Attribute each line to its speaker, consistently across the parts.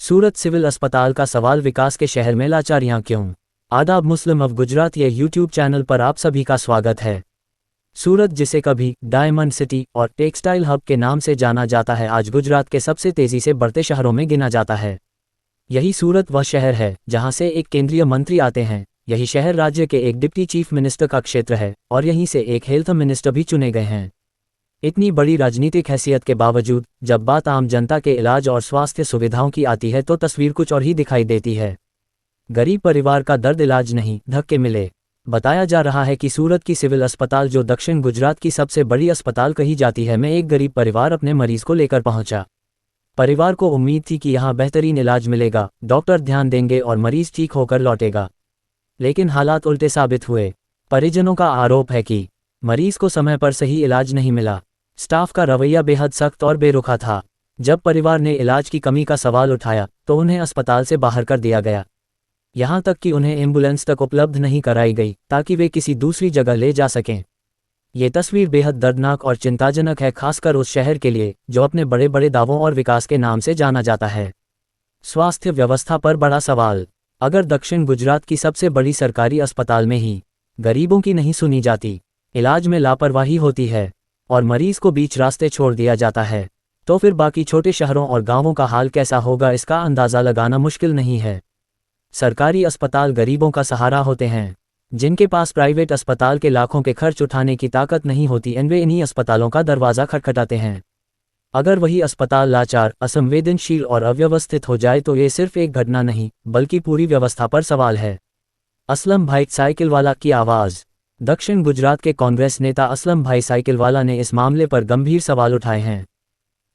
Speaker 1: सूरत civil अस्पताल का सवाल, विकास के शहर में लाचारियां क्यों। आदाब, मुस्लिम ऑफ गुजरात ये यूट्यूब चैनल पर आप सभी का स्वागत है। सूरत, जिसे कभी डायमंड सिटी और टेक्सटाइल हब के नाम से जाना जाता है, आज गुजरात के सबसे तेजी से बढ़ते शहरों में गिना जाता है। यही सूरत वह शहर है जहां से एक केंद्रीय मंत्री आते हैं। यही शहर राज्य के एक डिप्टी चीफ मिनिस्टर का क्षेत्र है और यहीं से एक हेल्थ मिनिस्टर भी चुने गए हैं। इतनी बड़ी राजनीतिक हैसियत के बावजूद जब बात आम जनता के इलाज और स्वास्थ्य सुविधाओं की आती है तो तस्वीर कुछ और ही दिखाई देती है। गरीब परिवार का दर्द इलाज नहीं, धक्के मिले। बताया जा रहा है कि सूरत की सिविल अस्पताल, जो दक्षिण गुजरात की सबसे बड़ी अस्पताल कही जाती है, में एक गरीब परिवार अपने मरीज को लेकर पहुंचा। परिवार को उम्मीद थी कि यहां बेहतरीन इलाज मिलेगा, डॉक्टर ध्यान देंगे और मरीज ठीक होकर लौटेगा। लेकिन हालात उल्टे साबित हुए। परिजनों का आरोप है कि मरीज को समय पर सही इलाज नहीं मिला। स्टाफ का रवैया बेहद सख्त और बेरुखा था। जब परिवार ने इलाज की कमी का सवाल उठाया तो उन्हें अस्पताल से बाहर कर दिया गया। यहां तक कि उन्हें एम्बुलेंस तक उपलब्ध नहीं कराई गई ताकि वे किसी दूसरी जगह ले जा सकें। ये तस्वीर बेहद दर्दनाक और चिंताजनक है, खासकर उस शहर के लिए जो अपने बड़े बड़े दावों और विकास के नाम से जाना जाता है। स्वास्थ्य व्यवस्था पर बड़ा सवाल। अगर दक्षिण गुजरात की सबसे बड़ी सरकारी अस्पताल में ही गरीबों की नहीं सुनी जाती, इलाज में लापरवाही होती है और मरीज को बीच रास्ते छोड़ दिया जाता है, तो फिर बाकी छोटे शहरों और गांवों का हाल कैसा होगा, इसका अंदाज़ा लगाना मुश्किल नहीं है। सरकारी अस्पताल गरीबों का सहारा होते हैं। जिनके पास प्राइवेट अस्पताल के लाखों के खर्च उठाने की ताकत नहीं होती, वे इन्हीं अस्पतालों का दरवाज़ा खटखटाते हैं। अगर वही अस्पताल लाचार, असंवेदनशील और अव्यवस्थित हो जाए तो ये सिर्फ एक घटना नहीं बल्कि पूरी व्यवस्था पर सवाल है। असलम भाई साइकिलवाला की आवाज़। दक्षिण गुजरात के कांग्रेस नेता असलम भाई साइकिलवाला ने इस मामले पर गंभीर सवाल उठाए हैं।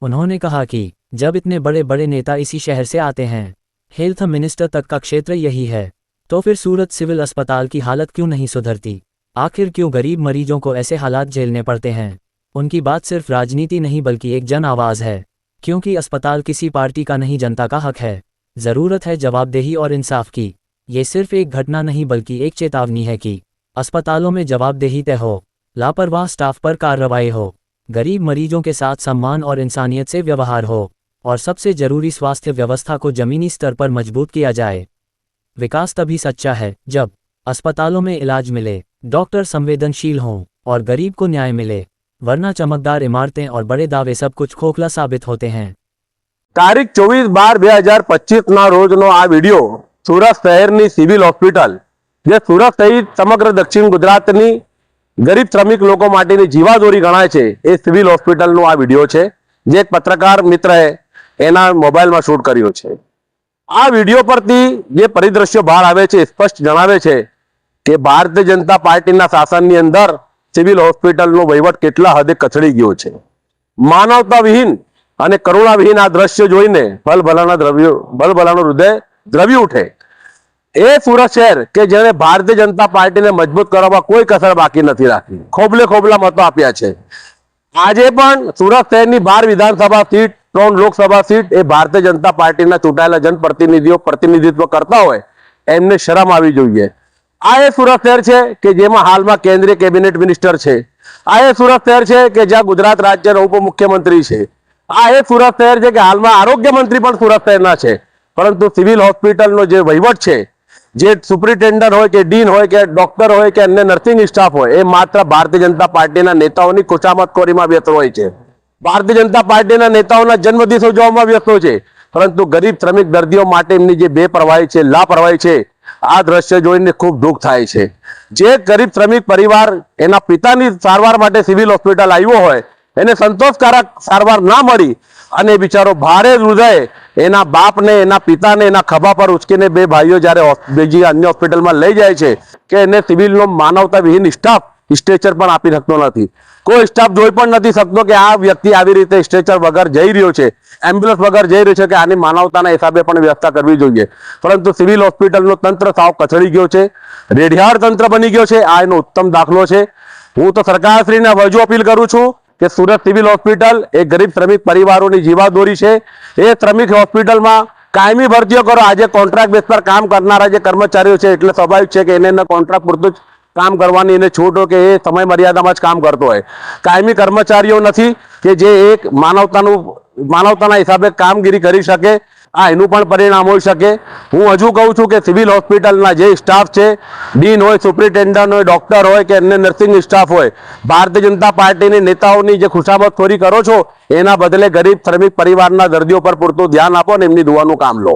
Speaker 1: उन्होंने कहा कि जब इतने बड़े बड़े नेता इसी शहर से आते हैं, हेल्थ मिनिस्टर तक का क्षेत्र यही है, तो फिर सूरत सिविल अस्पताल की हालत क्यों नहीं सुधरती? आखिर क्यों गरीब मरीजों को ऐसे हालात झेलने पड़ते हैं? उनकी बात सिर्फ राजनीति नहीं बल्कि एक जन आवाज़ है, क्योंकि अस्पताल किसी पार्टी का नहीं, जनता का हक है। ज़रूरत है जवाबदेही और इंसाफ की। ये सिर्फ एक घटना नहीं बल्कि एक चेतावनी है कि अस्पतालों में जवाबदेही तय हो, लापरवाह स्टाफ पर कार्रवाई हो, गरीब मरीजों के साथ सम्मान और इंसानियत से व्यवहार हो, और सबसे जरूरी स्वास्थ्य व्यवस्था को जमीनी स्तर पर मजबूत किया जाए। विकास तभी सच्चा है जब अस्पतालों में इलाज मिले, डॉक्टर संवेदनशील हों और गरीब को न्याय मिले, वरना चमकदार इमारतें और बड़े दावे सब कुछ खोखला साबित होते हैं।
Speaker 2: તારીખ 24/12/2025 રોજનો આ વિડીયો સુરત શહેરની સિવિલ હોસ્પિટલ, જે સુરત સહિત સમગ્ર દક્ષિણ ગુજરાતની ગરીબ શ્રમિક લોકો માટેની જીવાદોરી ગણાય છે, એ સિવિલ હોસ્પિટલનો આ વિડીયો છે, જે એક પત્રકાર મિત્રએ એના મોબાઈલમાં શૂટ કર્યો છે। આ વિડીયો પરથી જે પરિદ્રશ્યો બહાર આવે છે, સ્પષ્ટ જણાવે છે કે ભારતીય જનતા પાર્ટીના શાસનની અંદર સિવિલ હોસ્પિટલનો વહીવટ કેટલા હદે કચડી ગયો છે। માનવતાવિહીન અને કરુણાવિહીન આ દ્રશ્ય જોઈને ભલભલાનું હૃદય દ્રવી ઉઠે। એ સુરત શહેર કે જેણે ભારતીય જનતા પાર્ટીને મજબૂત કરવામાં કોઈ કસર બાકી નથી રાખી, ખોબલે ખોબલા મતો આપ્યા છે। આજે પણ સુરત શહેરની 12 વિધાનસભા સીટ, 3 લોકસભા સીટ એ ભારતીય જનતા પાર્ટીના ચૂંટાયેલા જનપ્રતિનિધિઓ પ્રતિનિધિત્વ કરતા હોય, એમને શરમ આવી જોઈએ। આ એ સુરત શહેર છે કે જેમાં હાલમાં કેન્દ્રીય કેબિનેટ મિનિસ્ટર છે। આ એ સુરત શહેર છે કે જ્યાં ગુજરાત રાજ્યના ઉપમુખ્યમંત્રી છે। આ એ સુરત શહેર છે કે હાલમાં આરોગ્ય મંત્રી પણ સુરત શહેરના છે। પરંતુ સિવિલ હોસ્પિટલનો જે વહીવટ છે, જે સુપ્રિન્ટેન્ડન્ટ હોય કે ડીન હોય કે ડોક્ટર હોય કે અન્ય નર્સિંગ સ્ટાફ હોય, એ માત્ર ભારતીય જનતા પાર્ટીના નેતાઓની ખુશામતખોરીમાં વ્યસ્ત હોય છે। ભારતીય જનતા પાર્ટીના નેતાઓના જન્મદિવસ ઉજવવામાં વ્યસ્ત હોય છે, પરંતુ ગરીબ શ્રમિક દર્દીઓ માટે એમની જે બેપરવાહી છે, લાપરવાહી છે, આ દ્રશ્ય જોઈને ખૂબ દુઃખ થાય છે। જે ગરીબ શ્રમિક પરિવાર એના પિતાની સારવાર માટે સિવિલ હોસ્પિટલ આવ્યો હોય, એને સંતોષકારક સારવાર ના મળી અને બિચારો ભારે હૃદય એના બાપને, એના પિતાને એના ખભા પર ઉચકીને બે ભાઈઓ જ્યારે બીજી અન્ય હોસ્પિટલમાં લઈ જાય છે કે એને સિવિલનો માનવતાવિહીન સ્ટાફ સ્ટ્રેચર પણ આપી શકતો નથી। કોઈ સ્ટાફ જોઈ પણ નથી શકતો કે આ વ્યક્તિ આવી રીતે સ્ટ્રેચર વગર જઈ રહ્યો છે, એમ્બ્યુલન્સ વગર જઈ રહ્યો છે, કે આની માનવતાના હિસાબે પણ વ્યવસ્થા કરવી જોઈએ। પરંતુ સિવિલ હોસ્પિટલનો તંત્ર સાવ કચડી ગયો છે, રેઢિયાળ તંત્ર બની ગયો છે। આ એનો ઉત્તમ દાખલો છે। હું તો સરકારશ્રીને વધુ અપીલ કરું છું કે સુરત સિવિલ હોસ્પિટલ એ ગરીબ શ્રમિક પરિવારોની જીવાદોરી છે। એ શ્રમિક હોસ્પિટલમાં કાયમી ભરતીઓ કરો। આજે કોન્ટ્રાક્ટ બેઝ પર કામ કરનારા જે કર્મચારીઓ છે, એટલે સ્વાભાવિક છે કે એને કોન્ટ્રાક્ટ પૂરતું જ કામ કરવાની એને છૂટ હોય કે એ સમય મર્યાદામાં જ કામ કરતો હોય। કાયમી કર્મચારીઓ નથી કે જે એક માનવતાનું માનવતાના હિસાબે કામગીરી કરી શકે, આ એનું પણ પરિણામ હોઈ શકે. હું હજુ કહું છું કે સિવિલ હોસ્પિટલના જે સ્ટાફ છે, ડીન હોય, સુપ્રિન્ટેન્ડન્ટ હોય, ડોક્ટર હોય કે અન્ય નર્સિંગ સ્ટાફ હોય, ભારતીય જનતા પાર્ટીની નેતાઓની જે ખુશામતખોરી કરો છો એના બદલે ગરીબ શ્રમિક પરિવારના દર્દીઓ પર પૂરતું ધ્યાન આપો અને એમની દુઆનું કામ લો.